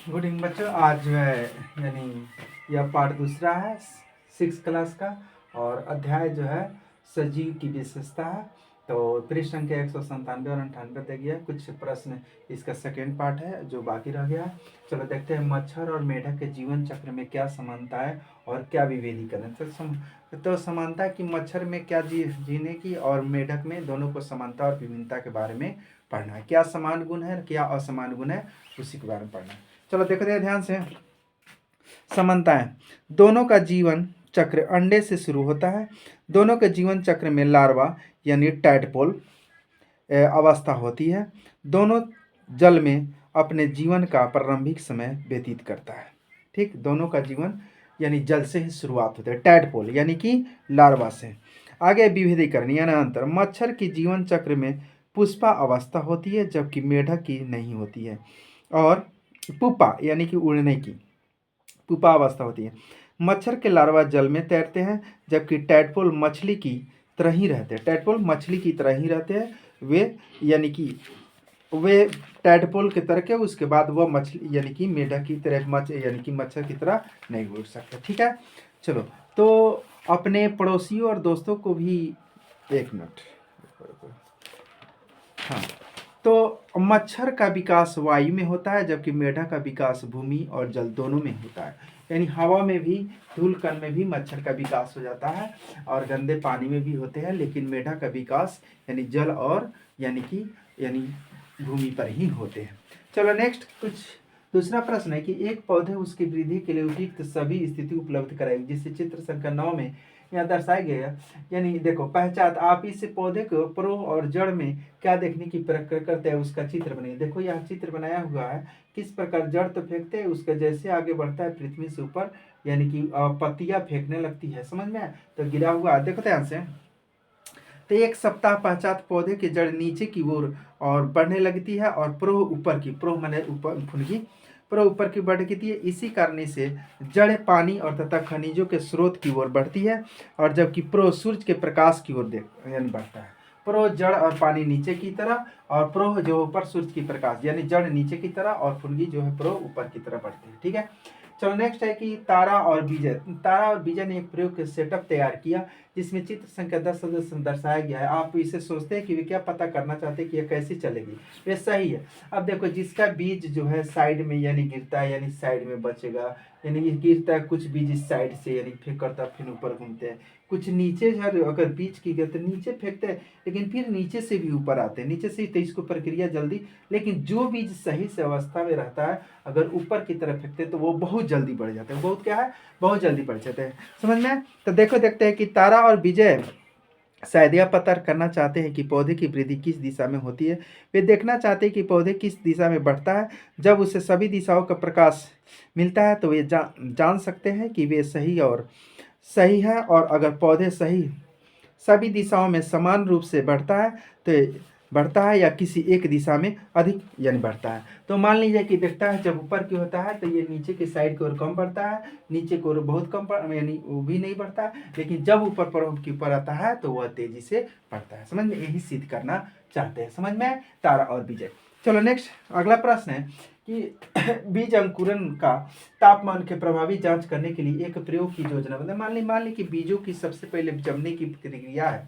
Good evening बच्चों। आज जो है यानी यह पाठ दूसरा है 6 क्लास का और अध्याय जो है सजीव की विशेषता है। तो पृष्ठ संख्या 197 और 98 तक गया। कुछ प्रश्न इसका सेकेंड पार्ट है जो बाकी रह गया है। चलो देखते हैं मच्छर और मेढक के जीवन चक्र में क्या समानता है और क्या विभेदीकरण। तो समानता कि मच्छर में क्या जीने की और मेढक में दोनों को समानता और विभिन्नता के बारे में पढ़ना है। क्या समान गुण है क्या असमान गुण है उसी के बारे में पढ़ना है। चलो देखते हैं ध्यान से। समानताएं। दोनों का जीवन चक्र अंडे से शुरू होता है। दोनों के जीवन चक्र में लार्वा यानी टैडपोल अवस्था होती है। दोनों जल में अपने जीवन का प्रारंभिक समय व्यतीत करता है। ठीक, दोनों का जीवन यानी जल से ही शुरुआत होती है, टैडपोल यानी कि लार्वा से। आगे विभेदीकरण यानी अंतर। मच्छर की जीवन चक्र में पुष्पा अवस्था होती है जबकि मेढक की नहीं होती है। और पुपा यानी कि उड़ने की पुपा अवस्था होती है। मच्छर के लार्वा जल में तैरते हैं जबकि टैडपोल मछली की तरह ही रहते हैं। टैडपोल मछली की तरह ही रहते हैं। वे यानी कि वे टैडपोल के तरह के, उसके बाद वह मछली यानी कि मेढक की तरह यानी कि मच्छर की तरह नहीं उड़ सकते। ठीक है, चलो तो अपने पड़ोसियों और दोस्तों को भी एक मिनट। हाँ, तो मच्छर का विकास वायु में होता है जबकि मेढक का विकास भूमि और जल दोनों में होता है। यानी हवा में भी, धूल कण में भी मच्छर का विकास हो जाता है और गंदे पानी में भी होते हैं, लेकिन मेढक का विकास यानी जल और यानी भूमि पर ही होते हैं। चलो नेक्स्ट कुछ दूसरा प्रश्न है कि एक पौधे उसकी वृद्धि के लिए उपयुक्त सभी स्थिति उपलब्ध कराएगी, जिससे चित्र संख्या 9 में यहाँ दर्शाया गया है। यानी देखो, पहचान आप इस पौधे को प्रो और जड़ में क्या देखने की प्रक्रिया करते हैं उसका चित्र बनाइए। देखो यहाँ चित्र बनाया हुआ है, किस प्रकार जड़ तो फेंकते हैं, उसका जैसे आगे बढ़ता है पृथ्वी से ऊपर यानी कि पत्तियां फेंकने लगती है, समझ में। तो गिरा हुआ देखो ध्यान से। तो एक सप्ताह पश्चात पौधे की जड़ नीचे की ओर और बढ़ने लगती है और प्रो ऊपर की, प्रो माने ऊपर, फुनगी प्रो ऊपर की बढ़ती है। इसी कारण से जड़ पानी और तथा खनिजों के स्रोत की ओर बढ़ती है और जबकि प्रो सूर्य के प्रकाश की ओर यानी बढ़ता है। प्रो जड़ और पानी नीचे की तरह और प्रो जो ऊपर सूर्य की प्रकाश, यानी जड़ नीचे की तरह और फुनगी जो है प्रो ऊपर की तरह बढ़ती है। ठीक है, चलो नेक्स्ट है कि तारा और विजय। तारा और विजय ने एक प्रयोग सेटअप तैयार किया जिसमें चित्र संख्या 10 सदस्य दर्शाया गया है। आप इसे सोचते हैं कि वे क्या पता करना चाहते हैं कि यह कैसे चलेगी। ये सही है। अब देखो, जिसका बीज जो है साइड में यानी गिरता है यानी साइड में बचेगा, यानी ये गिरता है, कुछ बीज इस साइड से यानी फेंक करता फिर ऊपर घूमते हैं, कुछ नीचे अगर बीज की गए तो नीचे फेंकते हैं लेकिन फिर नीचे से भी ऊपर आते हैं, नीचे से तो इसको प्रक्रिया जल्दी। लेकिन जो बीज सही से अवस्था में रहता है अगर ऊपर की तरफ फेंकते हैं तो वो बहुत जल्दी बढ़ जाते हैं। बहुत क्या है, बहुत जल्दी बढ़ जाते हैं, समझ में। तो देखो देखते हैं कि तारा और विजय शायद यह पता करना चाहते हैं कि पौधे की वृद्धि किस दिशा में होती है। वे देखना चाहते हैं कि पौधे किस दिशा में बढ़ता है। जब उसे सभी दिशाओं का प्रकाश मिलता है तो वे जान सकते हैं कि वे सही है। और अगर पौधे सभी दिशाओं में समान रूप से बढ़ता है या किसी एक दिशा में अधिक यानी बढ़ता है। तो मान लीजिए कि देखता है जब ऊपर की होता है तो ये नीचे की साइड की ओर कम बढ़ता है, नीचे की ओर बहुत कम यानी वो भी नहीं बढ़ता है, लेकिन जब ऊपर की ऊपर आता है तो वह तेजी से बढ़ता है। समझ में, यही सिद्ध करना चाहते हैं, समझ में तारा और विजय। चलो नेक्स्ट अगला प्रश्न है कि बीज अंकुरन का तापमान के प्रभावी जांच करने के लिए एक प्रयोग की योजना मतलब मान ली कि बीजों की सबसे पहले जमने की प्रक्रिया है,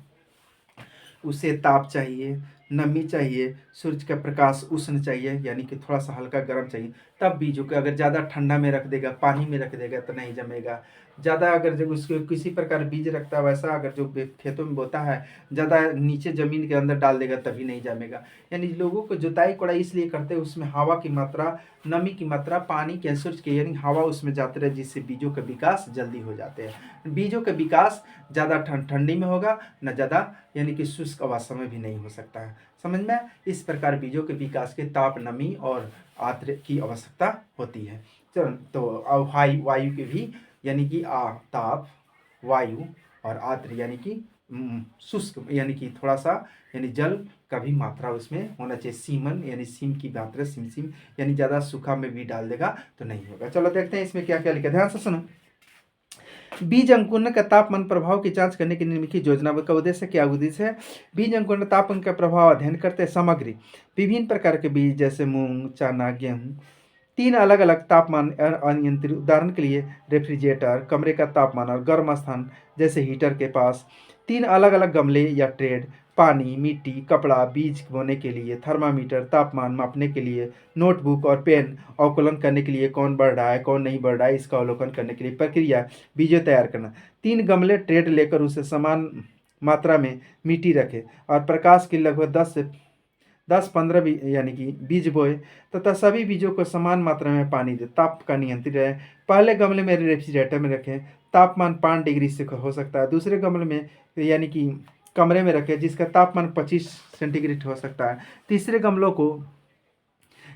उसे ताप चाहिए, नमी चाहिए, सूर्य का प्रकाश, उष्ण चाहिए यानी कि थोड़ा सा हल्का गर्म चाहिए, तब बीजों को। अगर ज़्यादा ठंडा में रख देगा, पानी में रख देगा तो नहीं जमेगा। ज़्यादा अगर जब उसको किसी प्रकार बीज रखता है वैसा, अगर जो खेतों में बोता है ज़्यादा नीचे ज़मीन के अंदर डाल देगा तभी नहीं जमेगा। यानी लोगों को जुताई कोड़ाई इसलिए करते हैं उसमें हवा की मात्रा, नमी की मात्रा, पानी के, सूर्य के यानी हवा उसमें जाते रहे जिससे बीजों का विकास जल्दी हो जाते हैं। बीजों का विकास ज़्यादा ठंडी में होगा न ज़्यादा यानी कि शुष्क अवस्था में भी नहीं हो सकता है, समझ में। इस प्रकार बीजों के विकास के ताप, नमी और आर्द्र की आवश्यकता होती है। चलो तो वायु के भी यानी कि ताप, वायु और आर्द्र यानी कि शुष्क यानी कि थोड़ा सा यानी जल का भी मात्रा उसमें होना चाहिए। सीमन यानी सीम की मात्रा, सिम यानी ज़्यादा सूखा में भी डाल देगा तो नहीं होगा। चलो देखते हैं इसमें क्या क्या लिखा, ध्यान से सुनो। बीज अंकुरण का तापमान प्रभाव की जांच करने की निम्नलिखित योजना का उद्देश्य क्या उद्देश्य है। बीज अंकुरण तापमान का प्रभाव अध्ययन करते सामग्री, विभिन्न प्रकार के बीज जैसे मूंग, चना, गेहूं तीन अलग अलग तापमान अनियंत्रित, उदाहरण के लिए रेफ्रिजरेटर, कमरे का तापमान और गर्म स्थान जैसे हीटर के पास। तीन अलग अलग गमले या ट्रेड, पानी, मिट्टी, कपड़ा, बीज बोने के लिए, थर्मामीटर, तापमान मापने के लिए, नोटबुक और पेन, अवकलन करने के लिए कौन बढ़ रहा है कौन नहीं बढ़ रहा है इसका अवलोकन करने के लिए, प्रक्रिया बीजों तैयार करना। तीन गमले ट्रेड लेकर उसे समान मात्रा में मिट्टी रखें और प्रकाश की लगभग 10-15 यानी कि बीज बोए तथा सभी बीजों को समान मात्रा में पानी दें। ताप का नियंत्रित रहे। पहले गमले में रेफ्रिजरेटर में रखें, तापमान 5 डिग्री से हो सकता है। दूसरे गमले में यानी कि कमरे में रखें जिसका तापमान 25 सेंटीग्रेड हो सकता है। तीसरे गमलों को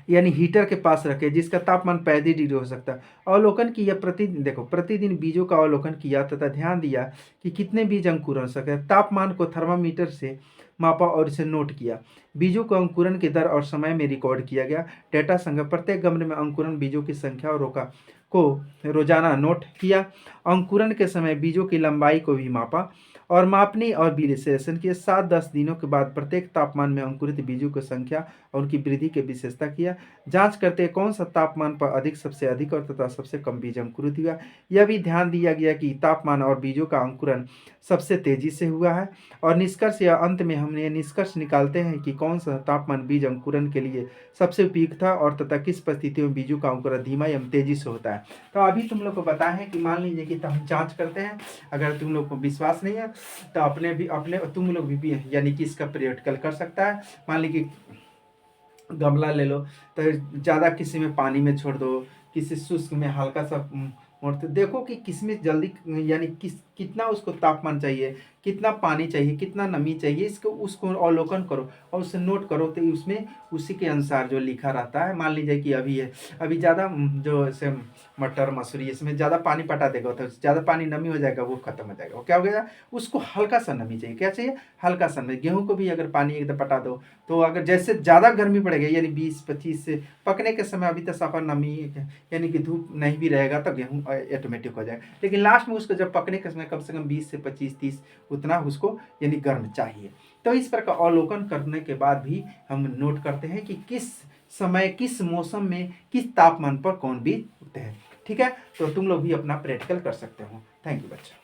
यानी हीटर के पास रखें जिसका तापमान 35 डिग्री हो सकता है। अवलोकन किया, प्रतिदिन बीजों का अवलोकन किया तथा ध्यान दिया कि कितने बीज अंकुरन हो सके। तापमान को थर्मामीटर से मापा और इसे नोट किया। बीजों को अंकुरन की दर और समय में रिकॉर्ड किया गया। डेटा संग्रह, प्रत्येक गमले में अंकुरन बीजों की संख्या और रोका को रोजाना नोट किया। अंकुरन के समय बीजों की लंबाई को भी मापा और मापनी और विश्लेषण किए। 7-10 दिनों के बाद प्रत्येक तापमान में अंकुरित बीजों की संख्या और उनकी वृद्धि की विशेषता किया। जांच करते कौन सा तापमान पर अधिक, सबसे अधिक और तथा सबसे कम बीज अंकुरित हुआ। यह भी ध्यान दिया गया कि तापमान और बीजों का अंकुरन सबसे तेजी से हुआ है। और निष्कर्ष या अंत में हमने निष्कर्ष निकालते हैं कि कौन सा तापमान बीज अंकुरन के लिए सबसे उपयुक्त था और तथा किस परिस्थितियों में बीजों का अंकुरन धीमा एवं तेजी से होता है। तो अभी तुम लोग को पता है कि मान लीजिए कि हम जांच करते हैं, अगर तुम लोग को विश्वास नहीं है तो अपने तुम लोग भी यानी कि इसका प्रैक्टिकल कर सकता है। मान लीजिए कि गमला ले लो तो ज़्यादा किसी में पानी में छोड़ दो, किसी शुष्क में हल्का सा मोड़ते, देखो कि किसमें जल्दी यानी कितना उसको तापमान चाहिए, कितना पानी चाहिए, कितना नमी चाहिए, इसको उसको अवलोकन करो और उसे नोट करो। तो उसमें उसी के अनुसार जो लिखा रहता है, मान लीजिए कि अभी ज़्यादा जो ऐसे मटर मसूरी इसमें ज़्यादा पानी पटा देगा तो ज़्यादा पानी नमी हो जाएगा, वो खत्म हो जाएगा। वो क्या हो गया, उसको हल्का सा नमी चाहिए। क्या चाहिए, हल्का सा नमी। गेहूँ को भी अगर पानी एकदम पटा दो तो अगर जैसे ज़्यादा गर्मी पड़ेगी यानी 20-25 से पकने के समय अभी तो सफ़र नमी यानी कि धूप नहीं भी रहेगा तो गेहूँ ऑटोमेटिक हो जाएगा। लेकिन लास्ट में उसको जब पकने के समय कम से कम 20 से 25-30 उतना उसको यानी गर्म चाहिए। तो इस प्रकार अवलोकन करने के बाद भी हम नोट करते हैं कि किस समय किस मौसम में किस तापमान पर कौन बीज उगते हैं। ठीक है, तो तुम लोग भी अपना प्रैक्टिकल कर सकते हो। थैंक यू बच्चा।